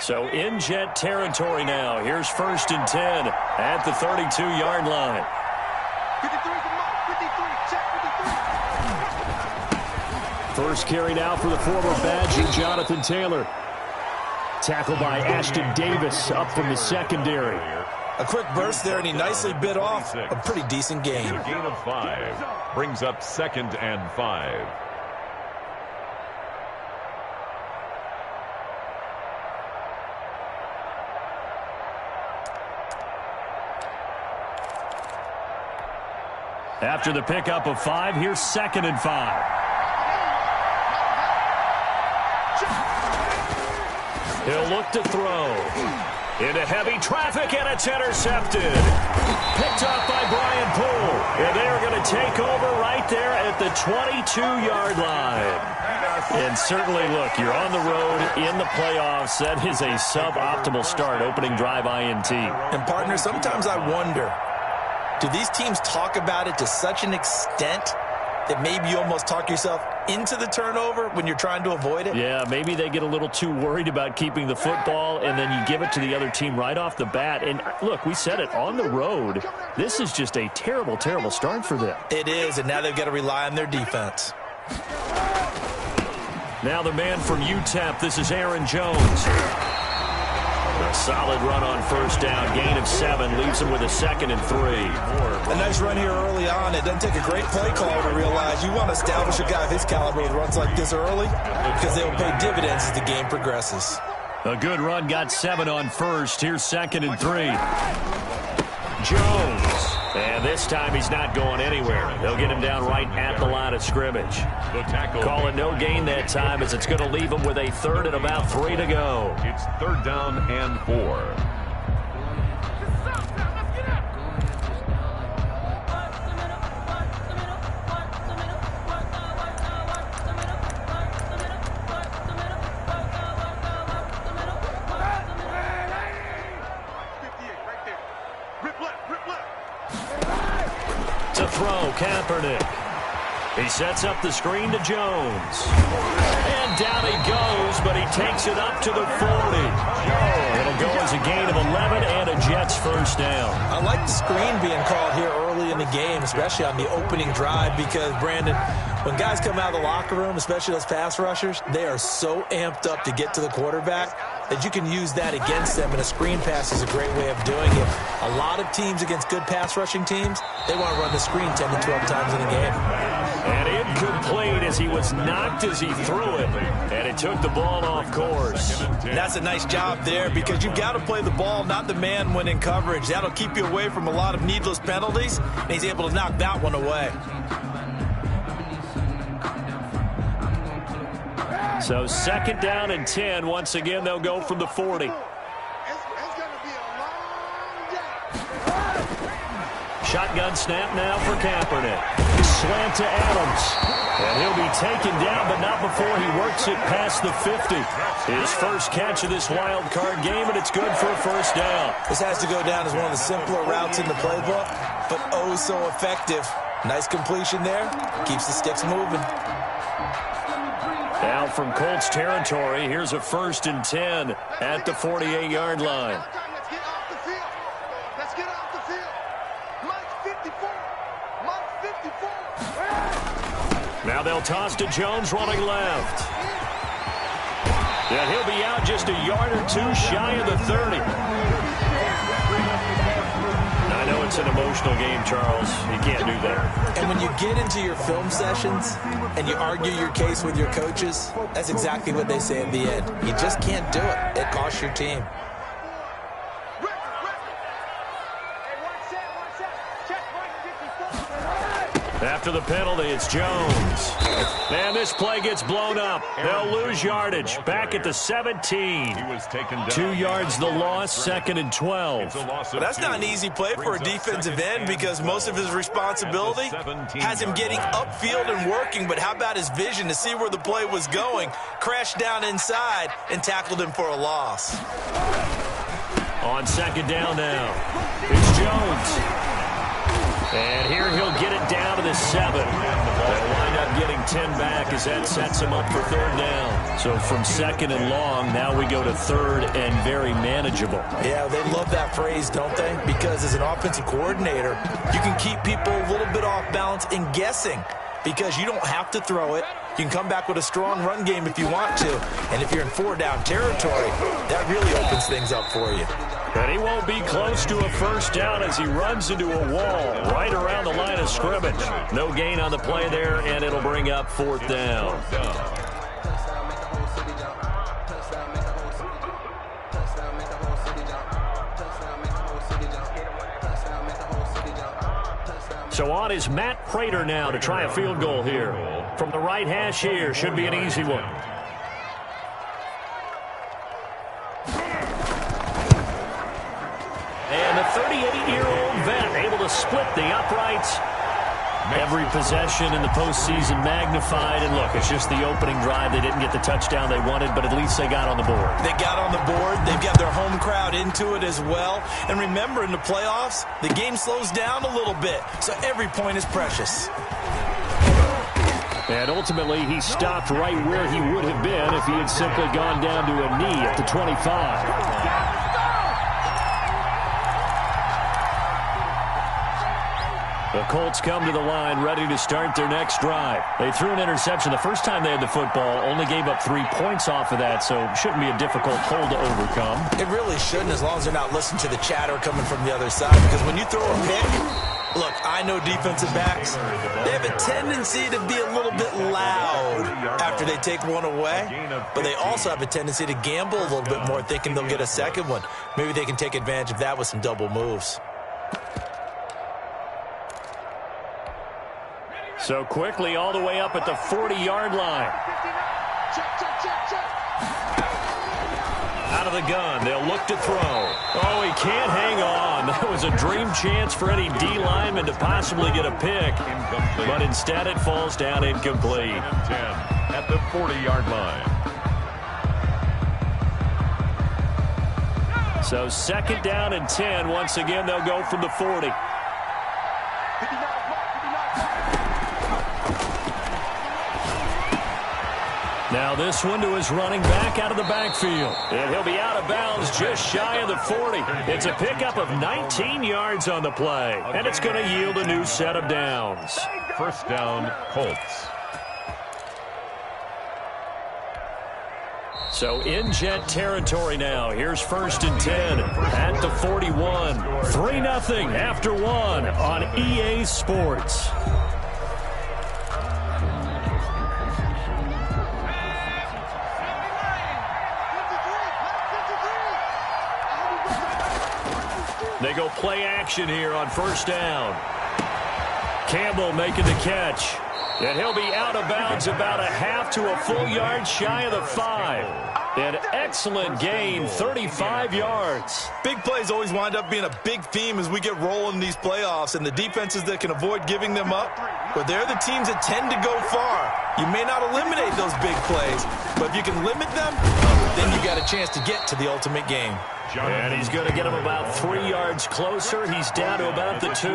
So in Jet territory now. Here's 1st and 10 at the 32-yard line. 53, check 53. First carry now for the former Badger, Jonathan Taylor. Tackled by Ashton Davis up from the secondary. A quick burst there, and he nicely bit off a pretty decent gain. A gain of 5 brings up 2nd and 5. After the pickup of 5, here's 2nd and 5. He'll look to throw. Into heavy traffic, and it's intercepted. Picked off by Brian Poole. And they're going to take over right there at the 22-yard line. And certainly, look, you're on the road in the playoffs. That is a suboptimal start, opening drive INT. And, partner, sometimes I wonder, do these teams talk about it to such an extent that maybe you almost talk yourself into the turnover when you're trying to avoid it? Yeah, maybe they get a little too worried about keeping the football, and then you give it to the other team right off the bat. And, look, we said it, on the road, this is just a terrible, terrible start for them. It is, and now they've got to rely on their defense. Now the man from UTEP, this is Aaron Jones. A solid run on 1st down, gain of 7, leaves him with a 2nd and 3. A nice run here early on. It doesn't take a great play caller to realize you want to establish a guy of his caliber with runs like this early because they will pay dividends as the game progresses. A good run, got 7 on 1st. Here's 2nd and 3. Jones. And this time he's not going anywhere. They'll get him down right at the line of scrimmage. Call it no gain that time as it's going to leave him with a 3rd and about 3 to go. It's 3rd down and 4. To throw, Kaepernick. He sets up the screen to Jones. And down he goes, but he takes it up to the 40. It'll go as a gain of 11 and a Jets 1st down. I like the screen being called here early in the game, especially on the opening drive, because, Brandon, when guys come out of the locker room, especially those pass rushers, they are so amped up to get to the quarterback that you can use that against them, and a screen pass is a great way of doing it. A lot of teams against good pass rushing teams, they want to run the screen 10 to 12 times in a game. And incomplete as he was knocked as he threw it, and it took the ball off course. And that's a nice job there because you've got to play the ball, not the man when in coverage. That'll keep you away from a lot of needless penalties, and he's able to knock that one away. So 2nd down and 10. Once again, they'll go from the 40. Shotgun snap now for Kaepernick. Slant to Adams. And he'll be taken down, but not before he works it past the 50. His first catch of this wild card game, and it's good for a 1st down. This has to go down as one of the simpler routes in the playbook, but oh so effective. Nice completion there. Keeps the sticks moving. Now from Colts territory, here's a 1st and 10 at the 48-yard line. Let's get off the field. Mike 54. Mike 54. Now they'll toss to Jones running left. And he'll be out just a yard or 2 shy of the 30. I know it's an emotional game, Charles. You can't do that. And when you get into your film sessions and you argue your case with your coaches, that's exactly what they say at the end. You just can't do it. It costs your team. After the penalty, it's Jones. And this play gets blown up. They'll lose yardage. Back at the 17. He was taken down. 2 yards the loss, 2nd and 12. But that's not an easy play for a defensive end because most of his responsibility has him getting upfield and working. But how about his vision to see where the play was going? Crashed down inside and tackled him for a loss. On 2nd down now, it's Jones. And here he'll get it down to the 7. They'll wind up getting 10 back as that sets him up for 3rd down. So from 2nd and long, now we go to 3rd and very manageable. Yeah, they love that phrase, don't they? Because as an offensive coordinator, you can keep people a little bit off balance and guessing because you don't have to throw it. You can come back with a strong run game if you want to. And if you're in 4-down territory, that really opens things up for you. And he won't be close to a 1st down as he runs into a wall right around the line of scrimmage. No gain on the play there, and it'll bring up 4th down. So on is Matt Prater now to try a field goal here. From the right hash here, should be an easy one. And the 38-year-old vet able to split the uprights. Every possession in the postseason magnified. And look, it's just the opening drive. They didn't get the touchdown they wanted, but at least they got on the board. They got on the board. They've got their home crowd into it as well. And remember, in the playoffs, the game slows down a little bit. So every point is precious. And ultimately, he stopped right where he would have been if he had simply gone down to a knee at the 25. The Colts come to the line ready to start their next drive. They threw an interception the first time they had the football, only gave up 3 points off of that, so it shouldn't be a difficult hole to overcome. It really shouldn't, as long as they're not listening to the chatter coming from the other side, because when you throw a pick, look, I know defensive backs, they have a tendency to be a little bit loud after they take one away, but they also have a tendency to gamble a little bit more, thinking they'll get a second one. Maybe they can take advantage of that with some double moves. So quickly all the way up at the 40-yard line. Out of the gun, they'll look to throw. Oh, he can't hang on. That was a dream chance for any D lineman to possibly get a pick. But instead it falls down incomplete. 10 at the 40-yard line. So 2nd down and 10. Once again, they'll go from the 40. Now this one to his running back out of the backfield. And he'll be out of bounds just shy of the 40. It's a pickup of 19 yards on the play. And it's going to yield a new set of downs. 1st down, Colts. So in Jet territory now. Here's 1st and 10 at the 41. 3-0 after 1 on EA Sports. They go play action here on 1st down. Campbell making the catch. And he'll be out of bounds about a half to a full yard shy of the 5. An excellent gain, 35 yards. Big plays always wind up being a big theme as we get rolling in these playoffs, and the defenses that can avoid giving them up, but they're the teams that tend to go far. You may not eliminate those big plays, but if you can limit them, then you got a chance to get to the ultimate game. And he's going to get him about 3 yards closer. He's down to about the 2.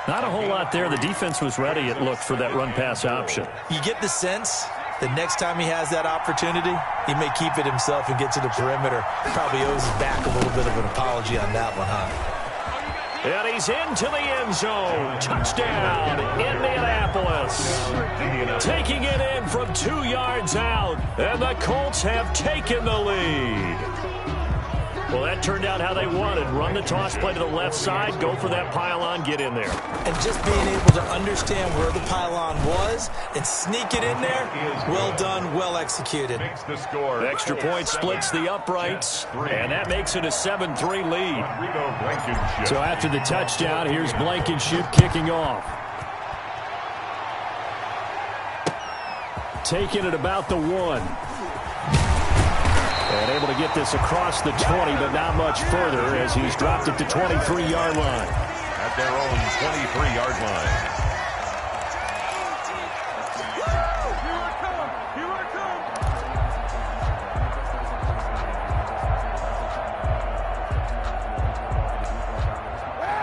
Not a whole lot there. The defense was ready, it looked, for that run-pass option. You get the sense that next time he has that opportunity, he may keep it himself and get to the perimeter. Probably owes his back a little bit of an apology on that one, huh? And he's into the end zone. Touchdown, Indianapolis. Taking it in from 2 yards out. And the Colts have taken the lead. Well, that turned out how they wanted. Run the toss play to the left side, go for that pylon, get in there. And just being able to understand where the pylon was and sneak it in there, well done, well executed. Extra point splits the uprights, and that makes it a 7-3 lead. So after the touchdown, here's Blankenship kicking off. Taking it about the 1. And able to get this across the 20, but not much further as he's dropped it to 23-yard line. At their own 23-yard line.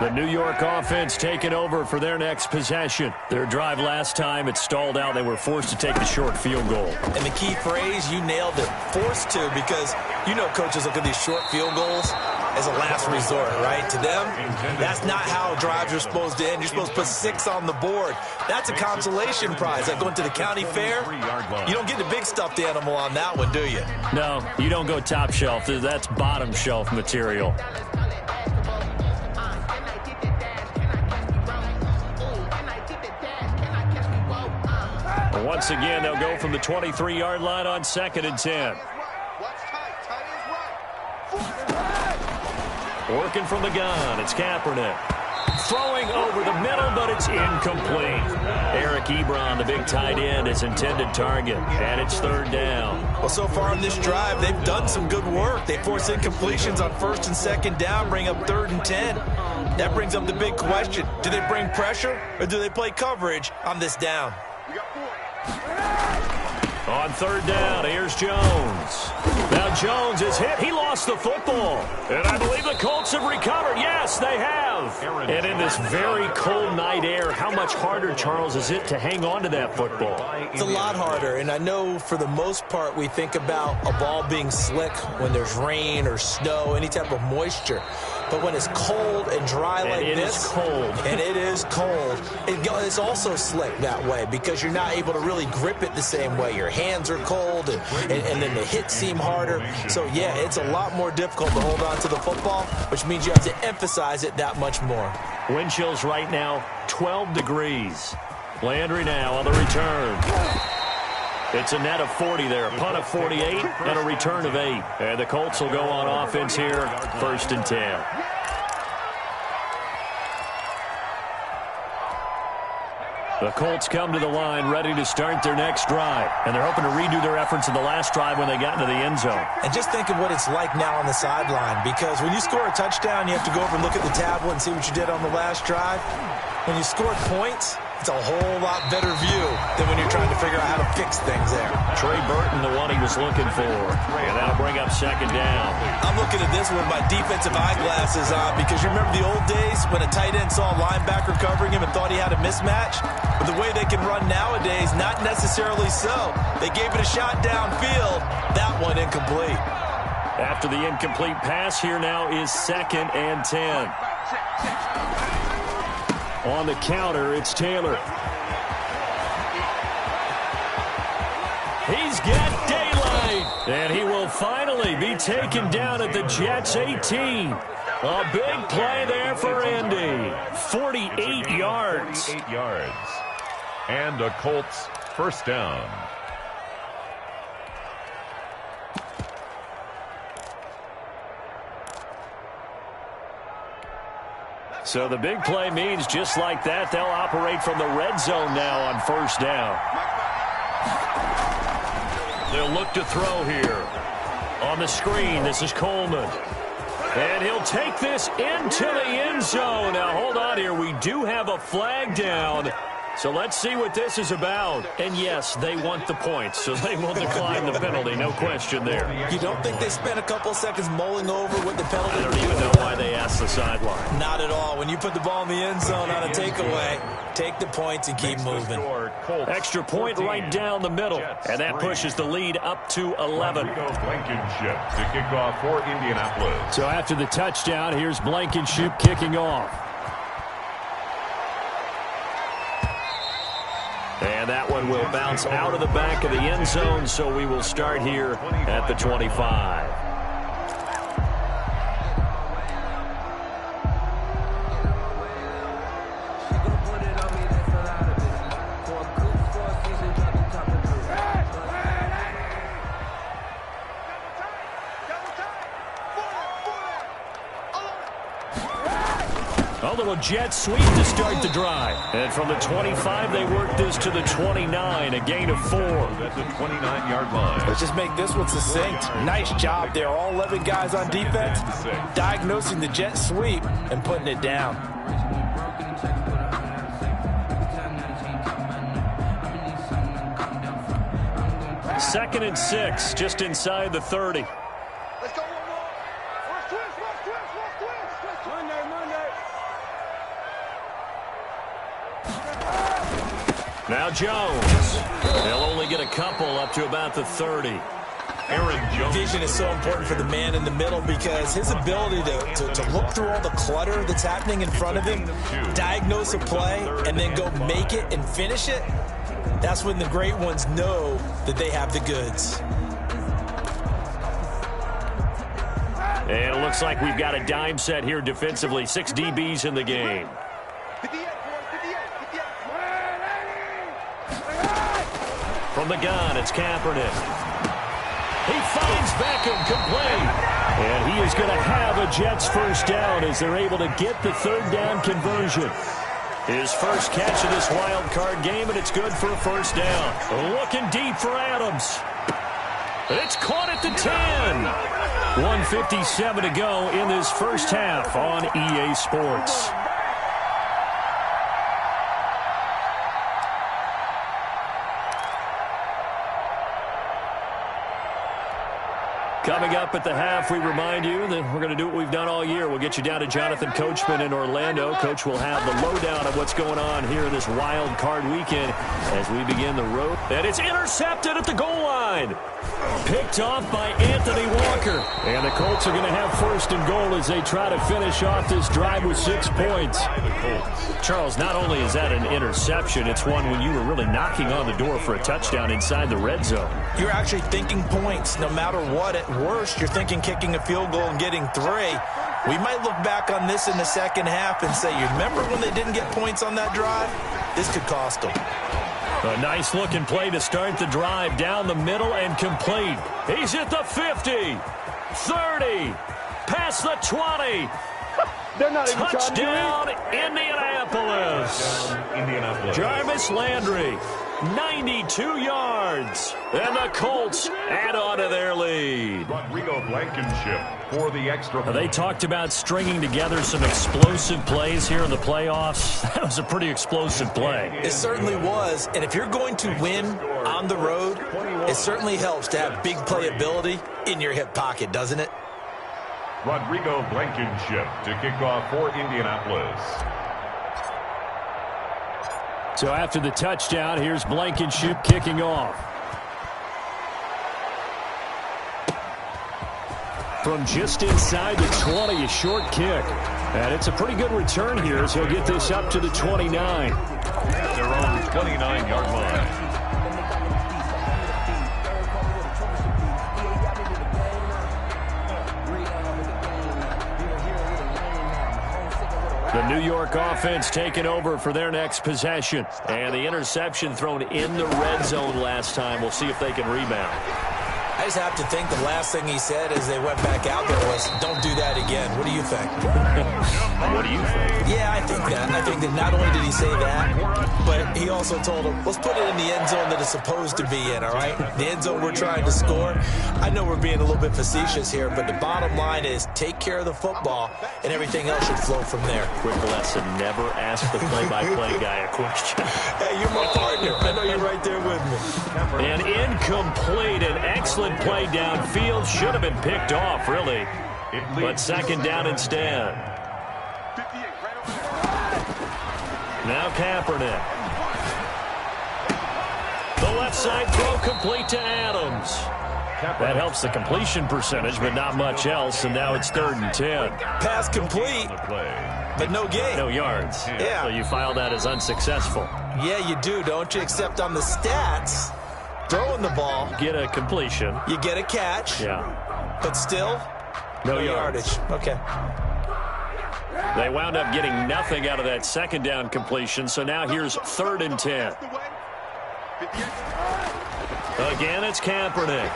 The New York offense taking over for their next possession. Their drive last time, it stalled out. They were forced to take the short field goal. And the key phrase, you nailed it, forced to, because you know coaches look at these short field goals as a last resort, right? To them, that's not how drives are supposed to end. You're supposed to put 6 on the board. That's a consolation prize. Like going to the county fair, you don't get the big stuffed animal on that one, do you? No, you don't go top shelf. That's bottom shelf material. Once again, they'll go from the 23-yard line on 2nd and 10. Working from the gun, it's Kaepernick. Throwing over the middle, but it's incomplete. Eric Ebron, the big tight end, is intended target, and it's 3rd down. Well, so far on this drive, they've done some good work. They force incompletions on 1st and 2nd down, bring up 3rd and 10. That brings up the big question. Do they bring pressure, or do they play coverage on this down? On 3rd down, here's Jones. Now Jones is hit. He lost the football. And I believe the Colts have recovered. Yes, they have. And in this very cold night air, how much harder, Charles, is it to hang on to that football? It's a lot harder. And I know for the most part we think about a ball being slick when there's rain or snow, any type of moisture. But when it's cold and dry like this, and it is cold, it's also slick that way because you're not able to really grip it the same way. Your hands are cold, and then the hits seem harder. So, yeah, it's a lot more difficult to hold on to the football, which means you have to emphasize it that much more. Wind chills right now, 12 degrees. Landry now on the return. It's a net of 40 there, a punt of 48, and a return of 8. And the Colts will go on offense here, 1st and 10. The Colts come to the line ready to start their next drive. And they're hoping to redo their efforts in the last drive when they got into the end zone. And just think of what it's like now on the sideline, because when you score a touchdown, you have to go over and look at the tablet and see what you did on the last drive. When you score points, it's a whole lot better view than when you're trying to figure out how to fix things there. Trey Burton, the one he was looking for. And that'll bring up 2nd down. I'm looking at this with my defensive eyeglasses on because you remember the old days when a tight end saw a linebacker covering him and thought he had a mismatch? But the way they can run nowadays, not necessarily so. They gave it a shot downfield. That one incomplete. After the incomplete pass, here now is 2nd and 10. On the counter, it's Taylor. He's got daylight. And he will finally be taken down at the Jets' 18. A big play there for Indy. 48 yards. 48 yards. And a Colts 1st down. So the big play means just like that, they'll operate from the red zone now on 1st down. They'll look to throw here. On the screen, this is Coleman. And he'll take this into the end zone. Now, hold on here. We do have a flag down. So let's see what this is about. And, yes, they want the points, so they will decline the penalty. No question there. You don't think they spent a couple seconds mulling over what the penalty I don't even know why they asked the sideline. Not at all. When you put the ball in the end zone on a takeaway, take the points and keep moving. Extra point right down the middle. And that pushes the lead up to 11. Blankenship to kick off for Indianapolis. So after the touchdown, here's Blankenship kicking off. And that one will bounce out of the back of the end zone, so we will start here at the 25. A little jet sweep to start the drive. And from the 25, they work this to the 29, a gain of 4. At the 29-yard line. Let's just make this one succinct. Nice job there. All 11 guys on defense diagnosing the jet sweep and putting it down. Second and 6, just inside the 30. Let's go one more. Let's twist. Now Jones. They'll only get a couple up to about the 30. Aaron Jones. Vision is so important for the man in the middle because his ability to look through all the clutter that's happening in front of him, diagnose a play, and then go make it and finish it, that's when the great ones know that they have the goods. And it looks like we've got a dime set here defensively. 6 DBs in the game. 58, 58. From the gun, it's Kaepernick. He finds Beckham complete. And he is going to have a Jets first down as they're able to get the third down conversion. His first catch of this wild card game, and it's good for a first down. Looking deep for Adams. It's caught at the 10. 1:57 to go in this first half on EA Sports. Coming up at the half, we remind you that we're going to do what we've done all year. We'll get you down to Jonathan Coachman in Orlando. Coach will have the lowdown of what's going on here this wild card weekend as we begin the road. And it's intercepted at the goal line. Picked off by Anthony Walker. And the Colts are going to have first and goal as they try to finish off this drive with 6 points. Charles, not only is that an interception, it's one when you were really knocking on the door for a touchdown inside the red zone. You're actually thinking points no matter what. At worst, you're thinking kicking a field goal and getting 3. We might look back on this in the second half and say, you remember when they didn't get points on that drive? This could cost them. A nice-looking play to start the drive down the middle and complete. He's at the 50, 30, past the 20. They're not even Touchdown, Indianapolis. Jarvis Landry, 92 yards. And the Colts add on to their lead. Rodrigo Blankenship for the extra point. They talked about stringing together some explosive plays here in the playoffs. That was a pretty explosive play. It certainly was. And if you're going to win on the road, it certainly helps to have big playability in your hip pocket, doesn't it? Rodrigo Blankenship to kick off for Indianapolis. So after the touchdown, here's Blankenship kicking off. From just inside the 20, a short kick. And it's a pretty good return here as he'll get this up to the 29. Their own 29-yard line. The New York offense taking over for their next possession. And the interception thrown in the red zone last time. We'll see if they can rebound. I just have to think the last thing he said as they went back out there was, don't do that again. What do you think? What do you think? Yeah, I think that. I think that not only did he say that, but he also told him, let's put it in the end zone that it's supposed to be in, all right? The end zone we're trying to score. I know we're being a little bit facetious here, but the bottom line is take care of the football, and everything else should flow from there. Quick lesson, never ask the play-by-play guy a question. Hey, you're my partner. I know you're right there with me. An incomplete and excellent play downfield. Should have been picked off, really. But second down instead. Now Kaepernick. The left side throw complete to Adams. That helps the completion percentage, but not much else. And now it's 3rd and 10. Pass complete, but no gain. No yards. Yeah. So you file that as unsuccessful. Yeah, you do, don't you? Except on the stats, throwing the ball, Get a completion. you get a catch, Yeah. but still, No yardage. Okay. They wound up getting nothing out of that second down completion. So now here's 3rd and 10. Again, it's Kaepernick.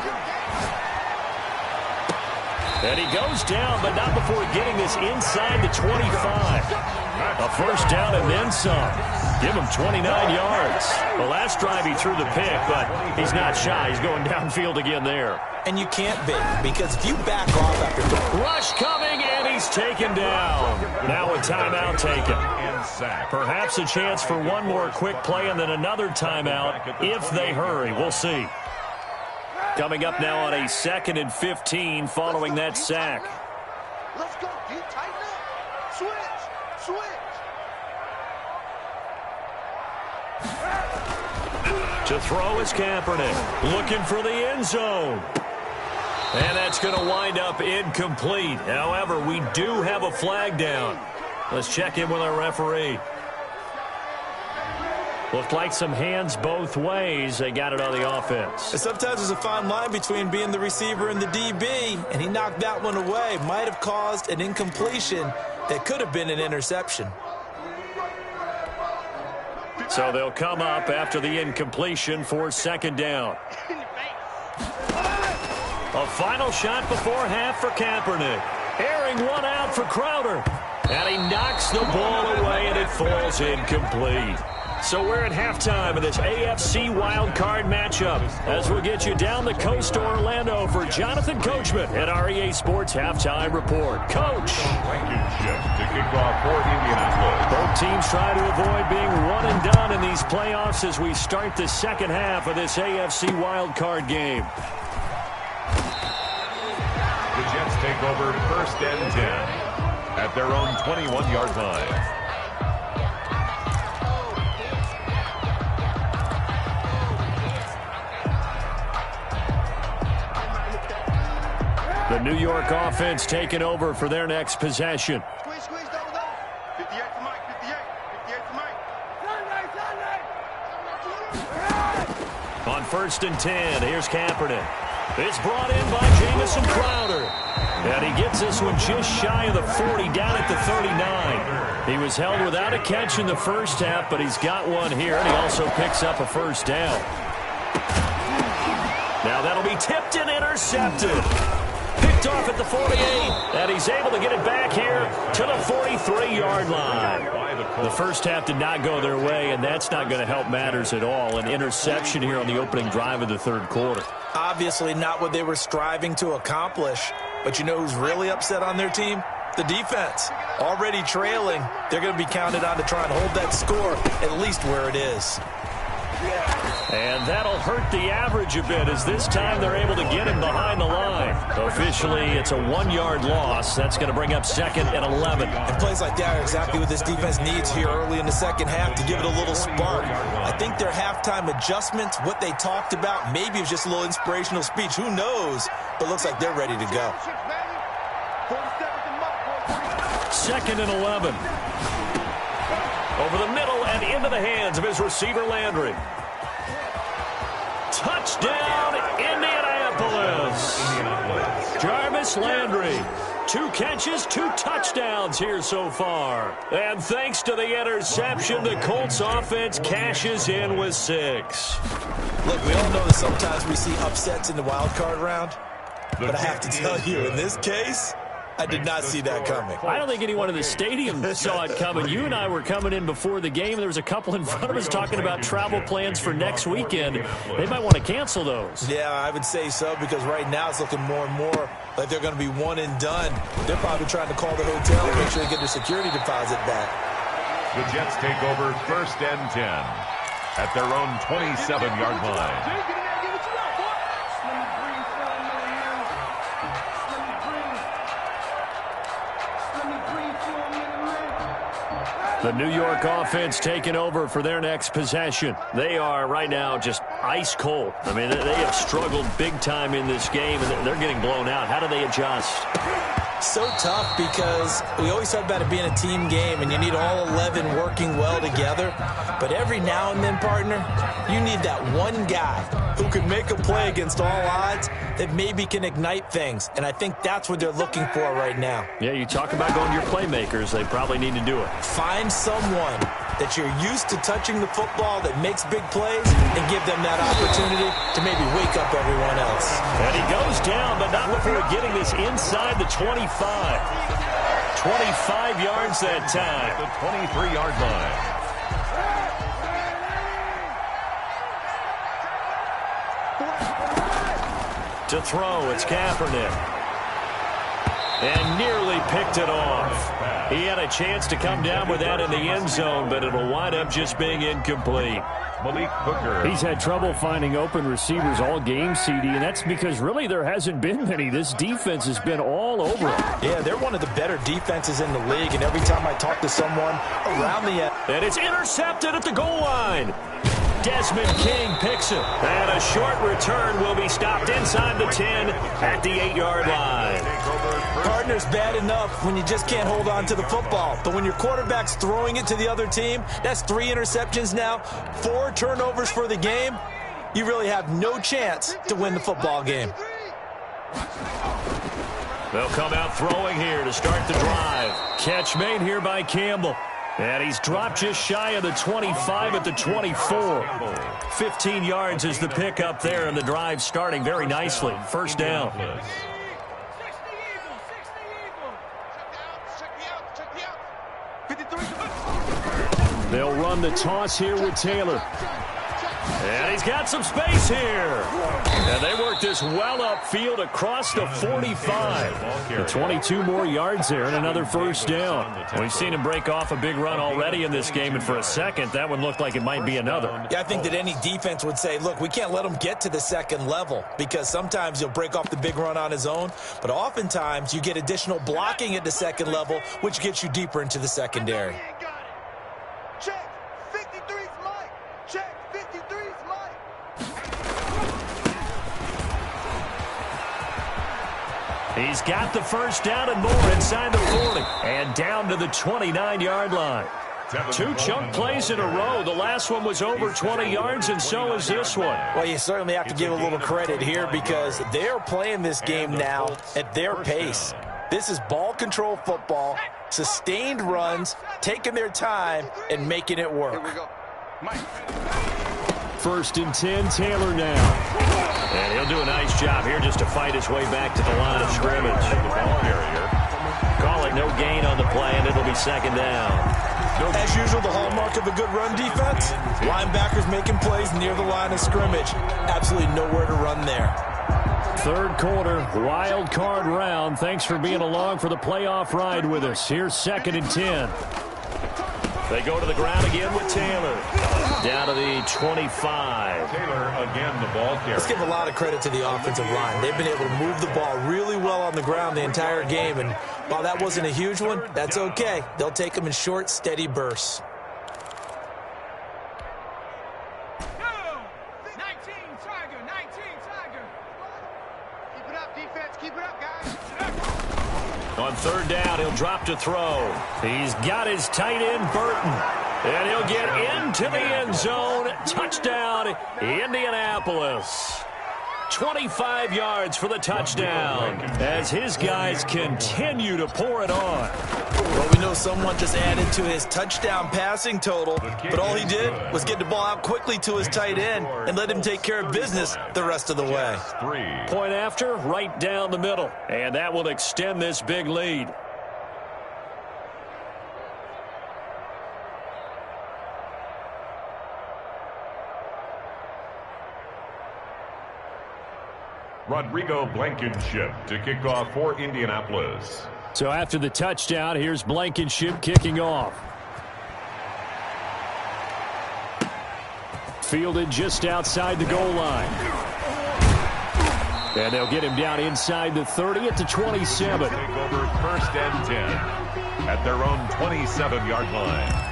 And he goes down, but not before getting this inside the 25. A first down and then some. Give him 29 yards. The last drive he threw the pick, but he's not shy. He's going downfield again there. And you can't be, because if you back off after Rush coming, and he's taken down. Now a timeout taken. Perhaps a chance for one more quick play and then another timeout if they hurry. We'll see. Coming up now on a 2nd and 15 following that sack. Let's go, dude. Tighten up. Switch. To throw is Kaepernick. Looking for the end zone. And that's going to wind up incomplete. However, we do have a flag down. Let's check in with our referee. Looked like some hands both ways. They got it on the offense. And sometimes there's a fine line between being the receiver and the DB, and he knocked that one away. Might have caused an incompletion that could have been an interception. So they'll come up after the incompletion for second down. A final shot before half for Kaepernick. Airing one out for Crowder. And he knocks the ball away, and it falls incomplete. So we're at halftime of this AFC wildcard matchup as we'll get you down the coast to Orlando for Jonathan Coachman at our EA Sports Halftime Report. Coach. Blankenship to kick off for Indianapolis. Both teams try to avoid being one and done in these playoffs as we start the second half of this AFC wildcard game. The Jets take over first and 10 at their own 21-yard line. The New York offense taking over for their next possession. Squeeze, double. 58 to Mike, 58 to Mike. On first and 10, here's Kaepernick. It's brought in by Jamison Crowder. And he gets this one just shy of the 40, down at the 39. He was held without a catch in the first half, but he's got one here, and he also picks up a first down. Now that'll be tipped and intercepted. Picked off at the 48, and he's able to get it back here to the 43-yard line. The first half did not go their way, and that's not going to help matters at all. An interception here on the opening drive of the third quarter. Obviously not what they were striving to accomplish. But you know who's really upset on their team? The defense. Already trailing, they're going to be counted on to try and hold that score at least where it is. And that'll hurt the average a bit as this time they're able to get him behind the line. Officially, it's a 1-yard loss. That's going to bring up second and 11. And plays like that are exactly what this defense needs here early in the second half to give it a little spark. I think their halftime adjustments, what they talked about, maybe it was just a little inspirational speech. Who knows? But looks like they're ready to go. Second and 11. Over the middle and into the hands of his receiver, Landry. Touchdown, Indianapolis. Jarvis Landry. 2 catches, 2 touchdowns here so far. And thanks to the interception, the Colts offense cashes in with 6. Look, we all know that sometimes we see upsets in the wild card round. But I have to tell you, in this case, I did not see that coming. I don't think anyone in the stadium saw it coming. You and I were coming in before the game. There was a couple in front of us talking about travel plans for next weekend. They might want to cancel those. Yeah, I would say so, because right now it's looking more and more like they're going to be one and done. They're probably trying to call the hotel and make sure they get their security deposit back. The Jets take over first and 10 at their own 27-yard line. The New York offense taking over for their next possession. They are right now just ice cold. I mean, they have struggled big time in this game, and they're getting blown out. How do they adjust? So tough, because we always talk about it being a team game and you need all 11 working well together. But every now and then, partner, you need that one guy who can make a play against all odds that maybe can ignite things. And I think that's what they're looking for right now. Yeah, you talk about going to your playmakers. They probably need to do it. Find someone that you're used to touching the football that makes big plays and give them that opportunity to maybe wake up everyone else. And he goes down, but not before getting this inside the 25. 25 yards that time. The 23-yard line. To throw, it's Kaepernick. And nearly picked it off. He had a chance to come down with that in the end zone, but it'll wind up just being incomplete. Malik Hooker. He's had trouble finding open receivers all game, CD, and that's because really there hasn't been many. This defense has been all over him. Yeah, they're one of the better defenses in the league, and every time I talk to someone around the end. And it's intercepted at the goal line. Desmond King picks it. And a short return will be stopped inside the 10 at the 8-yard line. Partner's bad enough when you just can't hold on to the football. But when your quarterback's throwing it to the other team, that's 3 interceptions now, 4 turnovers for the game. You really have no chance to win the football game. They'll come out throwing here to start the drive. Catch made here by Campbell. And he's dropped just shy of the 25 at the 24. 15 yards is the pickup there, and the drive starting very nicely. First down. They'll run the toss here with Taylor. And he's got some space here. And they work this well upfield across the 45. The 22 more yards there and another first down. We've seen him break off a big run already in this game, and for a second, that one looked like it might be another. Yeah, I think that any defense would say, look, we can't let him get to the second level, because sometimes he'll break off the big run on his own, but oftentimes you get additional blocking at the second level, which gets you deeper into the secondary. Check. 53's Mike. Check. 53's Mike. He's got the first down and more inside the 40. And down to the 29-yard line. 2 chunk plays in a row. The last one was over 20 yards, and so is this one. Well, you certainly have to give a little credit here, because they're playing this game now at their pace. This is ball control football, sustained runs, taking their time, and making it work. Here we go. Mike. First and 10, Taylor now. And he'll do a nice job here just to fight his way back to the line of scrimmage. Call it no gain on the play, and it'll be second down. As usual, the hallmark of a good run defense, linebackers making plays near the line of scrimmage. Absolutely nowhere to run there. Third quarter, wild card round. Thanks for being along for the playoff ride with us. Here's second and 10. They go to the ground again with Taylor. Down to the 25. Taylor again the ball carrier. Let's give a lot of credit to the offensive line. They've been able to move the ball really well on the ground the entire game. And while that wasn't a huge one, that's okay. They'll take them in short, steady bursts. 19 Tiger. Keep it up, defense. Keep it up, guys. On third down, he'll drop to throw. He's got his tight end, Burton. And he'll get into the end zone. Touchdown, Indianapolis. 25 yards for the touchdown as his guys continue to pour it on. Well, we know someone just added to his touchdown passing total, but all he did was get the ball out quickly to his tight end and let him take care of business the rest of the way. Point after, right down the middle, and that will extend this big lead. Rodrigo Blankenship to kick off for Indianapolis. So after the touchdown, here's Blankenship kicking off. Fielded just outside the goal line. And they'll get him down inside the 30 at the 27. Take over first and 10 at their own 27-yard line.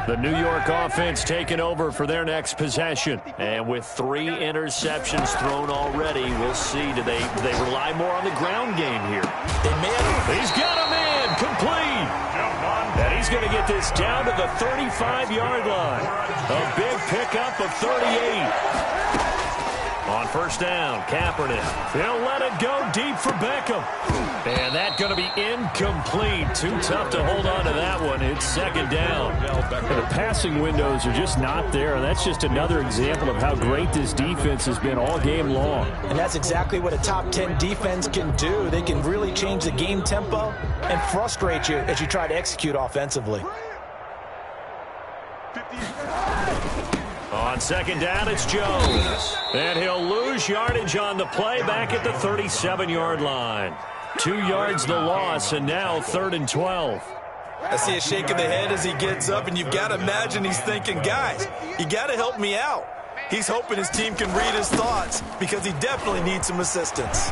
The New York offense taking over for their next possession. And with 3 interceptions thrown already, we'll see. Do they rely more on the ground game here? They may have. He's got a man complete. And he's going to get this down to the 35-yard line. A big pickup of 38. On first down, Kaepernick. He'll let it go deep for Beckham. And that's going to be incomplete. Too tough to hold on to that one. It's second down. The passing windows are just not there. And that's just another example of how great this defense has been all game long. And that's exactly what a top 10 defense can do. They can really change the game tempo and frustrate you as you try to execute offensively. On second down, it's Jones. And he'll lose yardage on the play back at the 37-yard line. 2 yards the loss, and now 3rd and 12. I see a shake of the head as he gets up, and you've got to imagine he's thinking, guys, you got to help me out. He's hoping his team can read his thoughts because he definitely needs some assistance.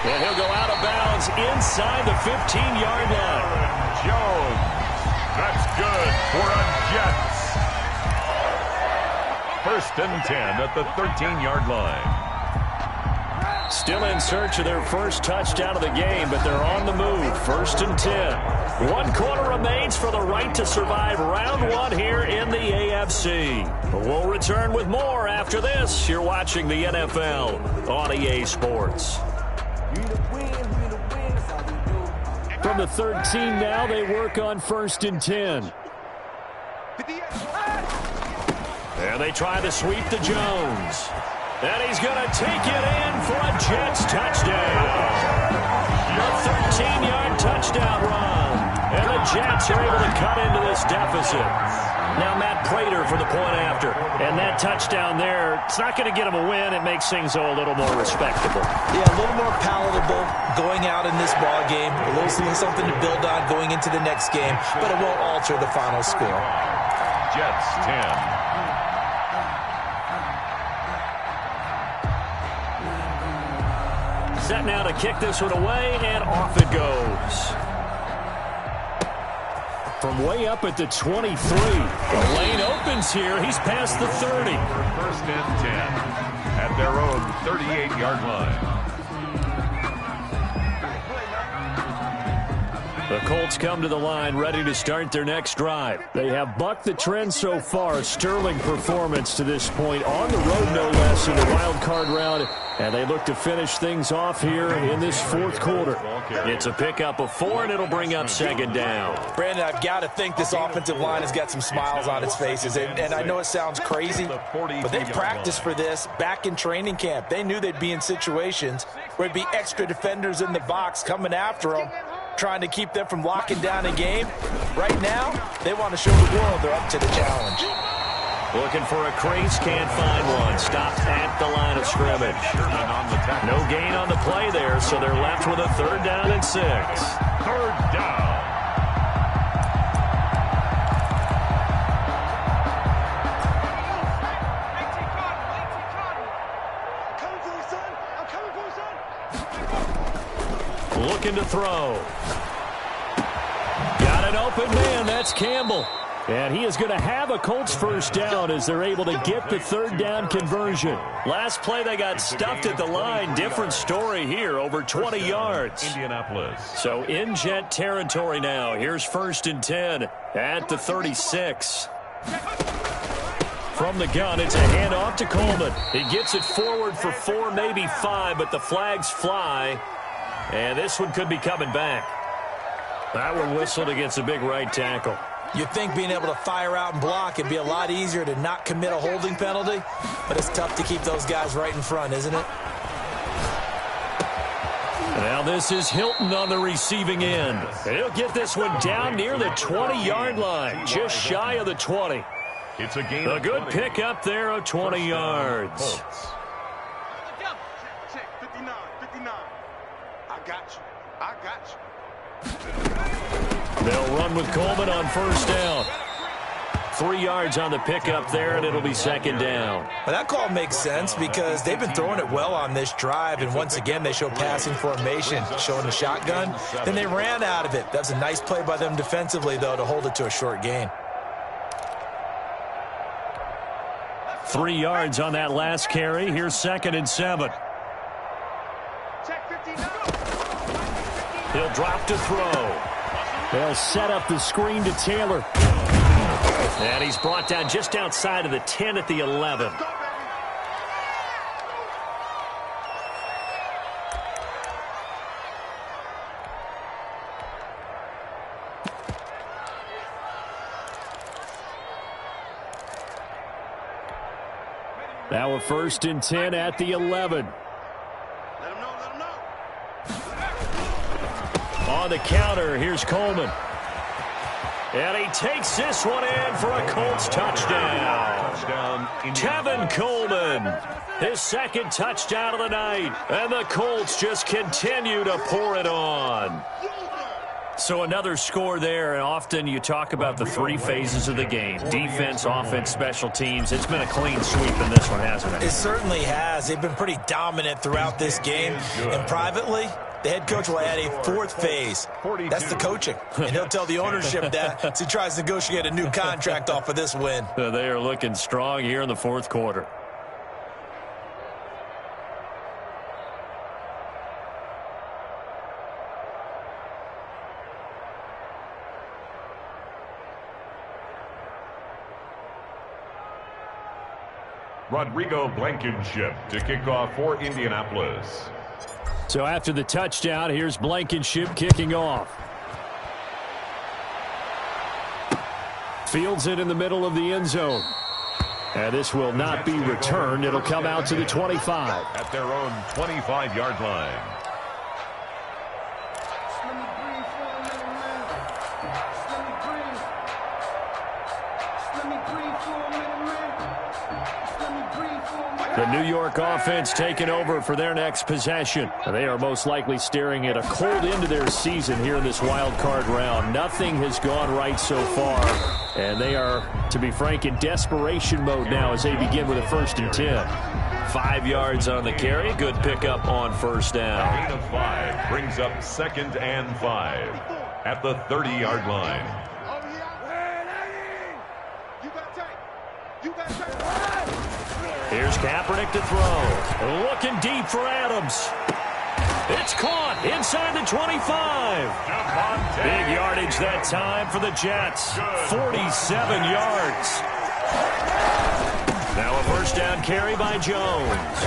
And he'll go out of bounds inside the 15-yard line. Jones. That's good for a Jets. First and 10 at the 13-yard line. Still in search of their first touchdown of the game, but they're on the move. First and 10. 1 quarter remains for the right to survive round 1 here in the AFC. We'll return with more after this. You're watching the NFL on EA Sports. From the 13 now, they work on first and 10. And they try to sweep to Jones. And he's going to take it in for a Jets touchdown. A 13-yard touchdown run. And the Jets are able to cut into this deficit. Now Matt Prater for the point after. And that touchdown there, it's not going to get him a win. It makes things a little more respectable. Yeah, a little more palatable going out in this ball game. A little something to build on going into the next game. But it won't alter the final score. Jets 10. Set now to kick this one away, and off it goes. From way up at the 23. The lane opens here. He's past the 30. First and 10 at their own 38-yard line. The Colts come to the line ready to start their next drive. They have bucked the trend so far. A sterling performance to this point. On the road, no less, in the wild card round. And they look to finish things off here in this fourth quarter. It's a pickup of 4, and it'll bring up second down. Brandon, I've got to think this offensive line has got some smiles on its faces. And I know it sounds crazy, but they practiced for this back in training camp. They knew they'd be in situations where it'd be extra defenders in the box coming after them, trying to keep them from locking down a game. Right now, they want to show the world they're up to the challenge. Looking for a crease, can't find one. Stopped at the line of scrimmage. No gain on the play there, so they're left with a 3rd down and 6. 3rd down. Looking to throw. Got an open man. That's Campbell. And he is going to have a Colts first down as they're able to get the 3rd down conversion. Last play, they got stuffed at the line. Different story here, over 20 yards. Indianapolis. So in Jet territory now. Here's 1st and 10 at the 36. From the gun, it's a handoff to Coleman. He gets it forward for 4, maybe 5, but the flags fly. And this one could be coming back. That one whistled against a big right tackle. You'd think being able to fire out and block it'd be a lot easier to not commit a holding penalty, but it's tough to keep those guys right in front, isn't it? Now this is Hilton on the receiving end. He'll get this one down near the 20-yard line, just shy of the 20. It's a gain. A good pickup there of 20 yards. Check, 59, 59. I got you. They'll run with Coleman on 1st down. 3 yards on the pickup there, and it'll be 2nd down. Well, that call makes sense because they've been throwing it well on this drive, and once again they show passing formation, showing the shotgun. Then they ran out of it. That's a nice play by them defensively, though, to hold it to a short gain. 3 yards on that last carry. Here's 2nd and 7. Check 59. He'll drop to throw. They'll set up the screen to Taylor. And he's brought down just outside of the 10 at the 11. Now a 1st and 10 at the 11. Let him know. On the counter, here's Coleman. And he takes this one in for a Colts touchdown. Tevin Coleman, his 2nd touchdown of the night. And the Colts just continue to pour it on. So another score there, and often you talk about the three phases of the game. Defense, offense, special teams. It's been a clean sweep in this one, hasn't it? It certainly has. They've been pretty dominant throughout this game. And privately, the head coach will add a fourth phase. That's the coaching. And he'll tell the ownership that as he tries to negotiate a new contract off of this win. They are looking strong here in the fourth quarter. Rodrigo Blankenship to kick off for Indianapolis. So after the touchdown, here's Blankenship kicking off. Fields it in the middle of the end zone. And this will not be returned. It'll come out to the 25. At their own 25-yard line. The New York offense taking over for their next possession. They are most likely staring at a cold end to their season here in this wild card round. Nothing has gone right so far, and they are, to be frank, in desperation mode now as they begin with a 1st and 10. 5 yards on the carry. Good pickup on first down. Gain of 5 brings up 2nd and 5 at the 30-yard line. Here's Kaepernick to throw. Looking deep for Adams. It's caught inside the 25. Big yardage that time for the Jets. 47 yards. Now a first down carry by Jones.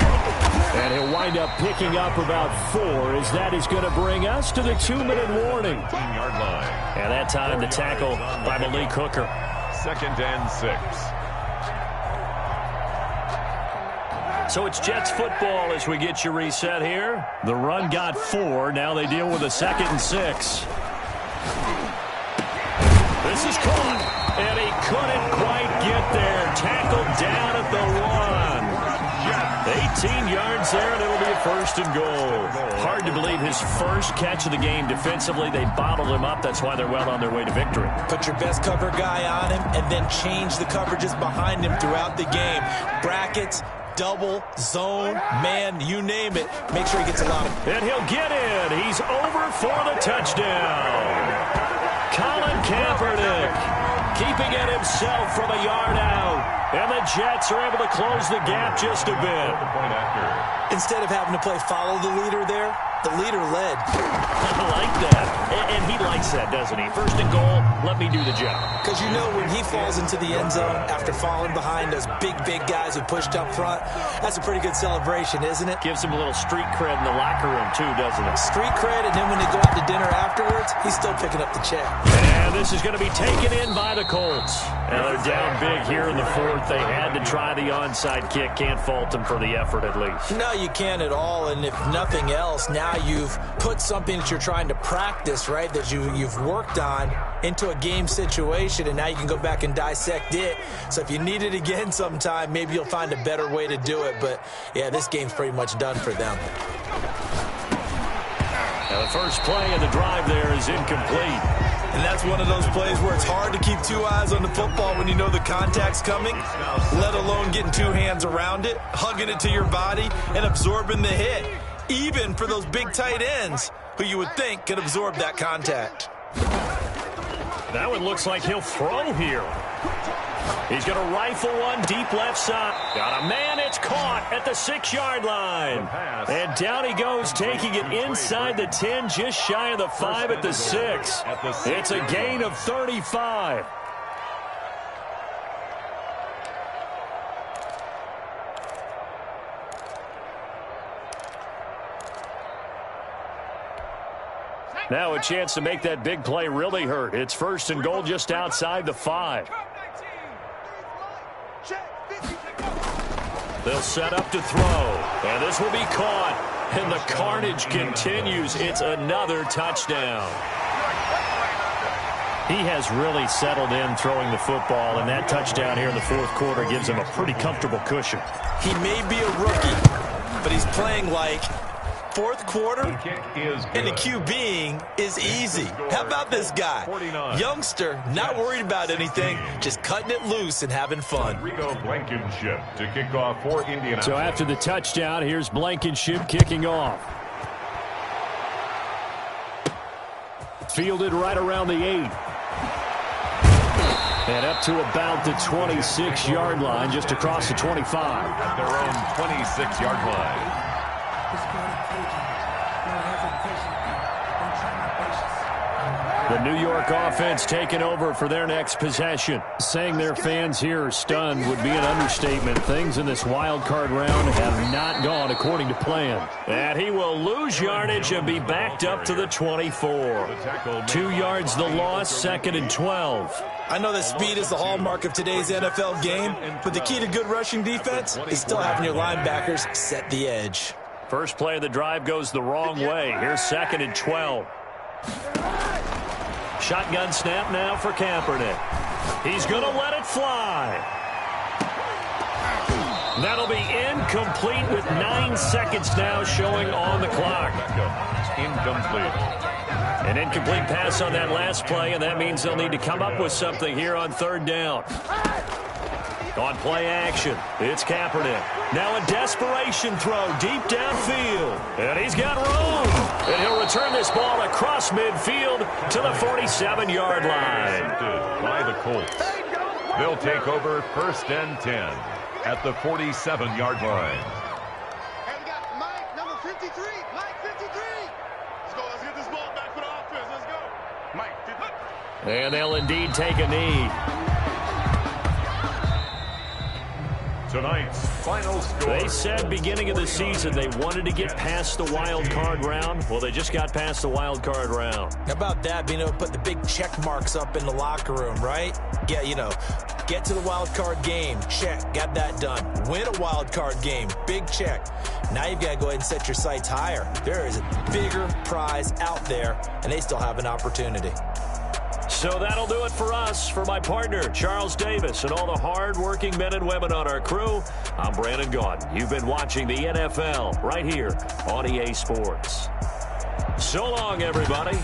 And he'll wind up picking up about 4 as that is going to bring us to the 2-minute warning. 10-yard line. And that time the tackle by Malik Hooker. 2nd and 6. So it's Jets football as we get you reset here. The run got 4. Now they deal with a 2nd and 6. This is caught. And he couldn't quite get there. Tackled down at the 1. 18 yards there, and it'll be a 1st and goal. Hard to believe his first catch of the game defensively. They bottled him up. That's why they're well on their way to victory. Put your best cover guy on him and then change the coverages behind him throughout the game. Brackets, double, zone, man, you name it. Make sure he gets a lot of it. And he'll get in. He's over for the touchdown. Colin Kaepernick keeping it himself from a yard out. And the Jets are able to close the gap just a bit. Instead of having to play follow the leader there, the leader led. I like that. And he likes that, doesn't he? 1st and goal, let me do the job. Because you know when he falls into the end zone after falling behind those big guys who pushed up front, that's a pretty good celebration, isn't it? Gives him a little street cred in the locker room, too, doesn't it? Street cred, and then when they go out to dinner afterwards, he's still picking up the check. And this is going to be taken in by the Colts. And they're down big here in the 4th. They had to try the onside kick. Can't fault them for the effort, at least. No, you can't at all. And if nothing else, now you've put something that you're trying to practice, right, that you've worked on into a game situation, and now you can go back and dissect it. So if you need it again sometime, maybe you'll find a better way to do it. But, yeah, this game's pretty much done for them. Now the first play of the drive there is incomplete. And that's one of those plays where it's hard to keep 2 eyes on the football when you know the contact's coming, let alone getting 2 hands around it, hugging it to your body, and absorbing the hit, even for those big tight ends who you would think could absorb that contact. That one looks like he'll throw here. He's going to rifle one deep left side. Got a man. It's caught at the 6-yard line. And down he goes, taking it inside the 10, just shy of the 5 at the 6. It's a gain of 35. Now a chance to make that big play really hurt. It's 1st and goal just outside the 5. They'll set up to throw, and this will be caught, and the carnage continues. It's another touchdown. He has really settled in throwing the football, and that touchdown here in the 4th quarter gives him a pretty comfortable cushion. He may be a rookie, but he's playing like fourth quarter, The kick is and the good. QBing is easy. How about this guy? Youngster, not worried about anything, just cutting it loose and having fun. Rico Blankenship to kick off for Indianapolis. So after the touchdown, here's Blankenship kicking off. Fielded right around the 8. And up to about the 26-yard line, just across the 25. At their own 26-yard line. The New York offense taking over for their next possession. Saying their fans here are stunned would be an understatement. Things in this wild card round have not gone according to plan. And he will lose yardage and be backed up to the 24. 2 yards the loss, 2nd and 12. I know that speed is the hallmark of today's NFL game, but the key to good rushing defense is still having your linebackers set the edge. First play of the drive goes the wrong way. Here's 2nd and 12. Shotgun snap now for Kaepernick. He's going to let it fly. That'll be incomplete with 9 seconds now showing on the clock. Incomplete. An incomplete pass on that last play, and that means they'll need to come up with something here on 3rd down. On play action, it's Kaepernick. Now a desperation throw deep downfield. And he's got room. And he'll return this ball across midfield to the 47-yard line. By the Colts. They'll take over 1st and 10 at the 47-yard line. And we got Mike, number 53. Mike, 53. Let's go. Let's get this ball back for the offense. Let's go. Mike, 53. And they'll indeed take a knee. Tonight's final score. They said beginning of the season they wanted to get past the wild card round. Well, they just got past the wild card round. How about that, being able to put the big check marks up in the locker room, right? Get to the wild card game, check, got that done. Win a wild card game, big check. Now you've got to go ahead and set your sights higher. There is a bigger prize out there, and they still have an opportunity. So that'll do it for us. For my partner, Charles Davis, and all the hard-working men and women on our crew, I'm Brandon Gaudin. You've been watching the NFL right here on EA Sports. So long, everybody.